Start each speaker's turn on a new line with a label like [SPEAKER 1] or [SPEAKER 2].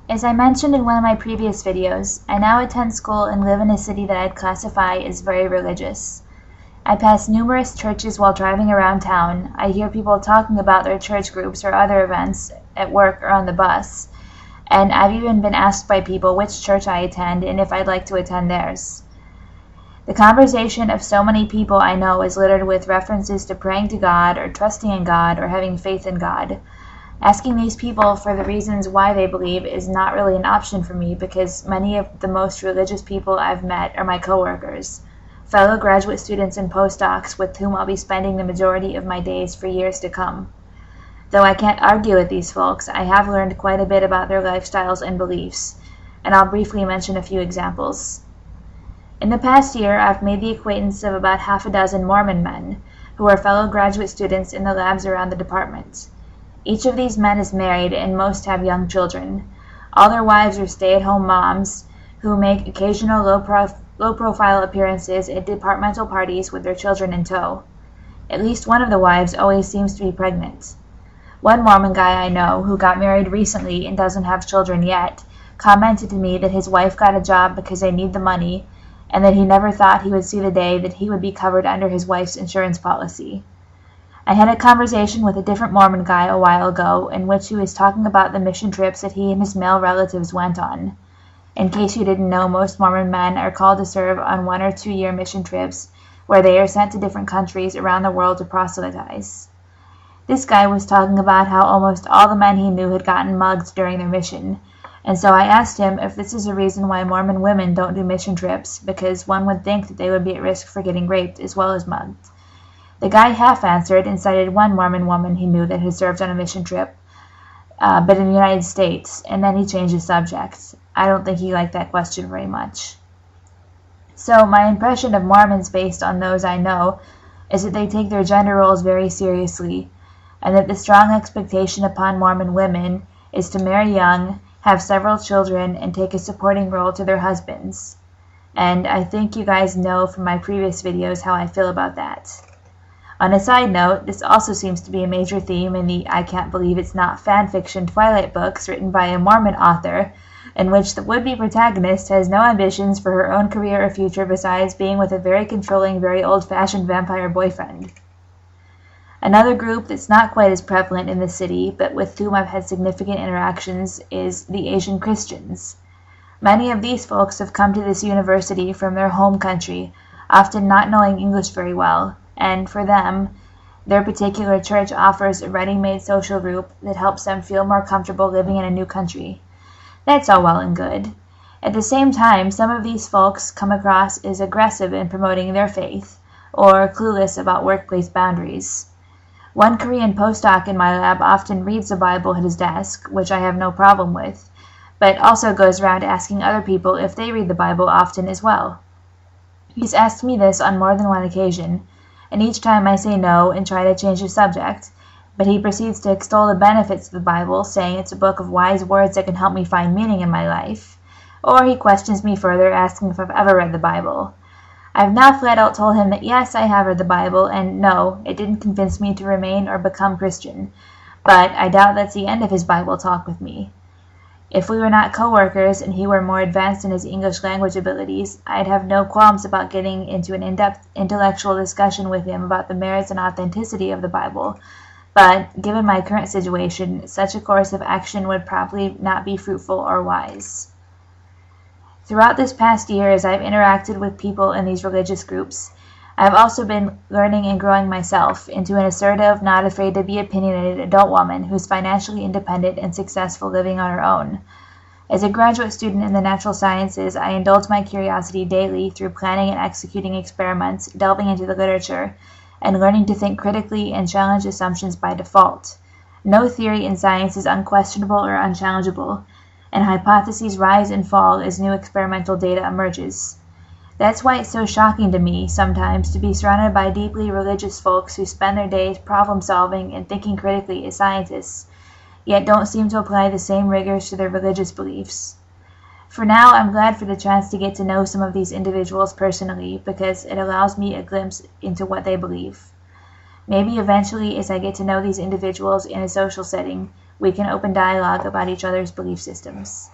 [SPEAKER 1] As I mentioned in one of my previous videos, I now attend school and live in a city that I'd classify as very religious. I pass numerous churches while driving around town. I hear people talking about their church groups or other events at work or on the bus, and I've even been asked by people which church I attend and if I'd like to attend theirs. The conversation of so many people I know is littered with references to praying to God or trusting in God or having faith in God. Asking these people for the reasons why they believe is not really an option for me because many of the most religious people I've met are my coworkers, fellow graduate students and postdocs with whom I'll be spending the majority of my days for years to come. Though I can't argue with these folks, I have learned quite a bit about their lifestyles and beliefs, and I'll briefly mention a few examples. In the past year, I've made the acquaintance of about half a dozen Mormon men, who are fellow graduate students in the labs around the department. Each of these men is married and most have young children. All their wives are stay-at-home moms who make occasional low-profile appearances at departmental parties with their children in tow. At least one of the wives always seems to be pregnant. One Mormon guy I know, who got married recently and doesn't have children yet, commented to me that his wife got a job because they need the money, and that he never thought he would see the day that he would be covered under his wife's insurance policy. I had a conversation with a different Mormon guy a while ago in which he was talking about the mission trips that he and his male relatives went on. In case you didn't know, most Mormon men are called to serve on 1 or 2 year mission trips where they are sent to different countries around the world to proselytize. This guy was talking about how almost all the men he knew had gotten mugged during their mission, and so I asked him if this is a reason why Mormon women don't do mission trips, because one would think that they would be at risk for getting raped as well as mugged. The guy half-answered and cited one Mormon woman he knew that had served on a mission trip, but in the United States, and then he changed the subject. I don't think he liked that question very much. So my impression of Mormons based on those I know is that they take their gender roles very seriously, and that the strong expectation upon Mormon women is to marry young, have several children, and take a supporting role to their husbands. And I think you guys know from my previous videos how I feel about that. On a side note, this also seems to be a major theme in the I Can't Believe It's Not fanfiction Twilight books written by a Mormon author, in which the would-be protagonist has no ambitions for her own career or future besides being with a very controlling, very old-fashioned vampire boyfriend. Another group that's not quite as prevalent in the city, but with whom I've had significant interactions, is the Asian Christians. Many of these folks have come to this university from their home country, often not knowing English very well, and for them, their particular church offers a ready-made social group that helps them feel more comfortable living in a new country. That's all well and good. At the same time, some of these folks come across as aggressive in promoting their faith, or clueless about workplace boundaries. One Korean postdoc in my lab often reads the Bible at his desk, which I have no problem with, but also goes around asking other people if they read the Bible often as well. He's asked me this on more than one occasion, and each time I say no and try to change the subject, but he proceeds to extol the benefits of the Bible, saying it's a book of wise words that can help me find meaning in my life, or he questions me further, asking if I've ever read the Bible. I've now flat out told him that yes, I have read the Bible, and no, it didn't convince me to remain or become Christian, but I doubt that's the end of his Bible talk with me. If we were not co-workers and he were more advanced in his English language abilities, I'd have no qualms about getting into an in-depth intellectual discussion with him about the merits and authenticity of the Bible, but given my current situation, such a course of action would probably not be fruitful or wise. Throughout this past year, as I've interacted with people in these religious groups, I've also been learning and growing myself into an assertive, not afraid to be opinionated adult woman who's financially independent and successful living on her own. As a graduate student in the natural sciences, I indulge my curiosity daily through planning and executing experiments, delving into the literature, and learning to think critically and challenge assumptions by default. No theory in science is unquestionable or unchallengeable, and hypotheses rise and fall as new experimental data emerges. That's why it's so shocking to me sometimes to be surrounded by deeply religious folks who spend their days problem-solving and thinking critically as scientists, yet don't seem to apply the same rigors to their religious beliefs. For now, I'm glad for the chance to get to know some of these individuals personally because it allows me a glimpse into what they believe. Maybe eventually, as I get to know these individuals in a social setting, we can open dialogue about each other's belief systems.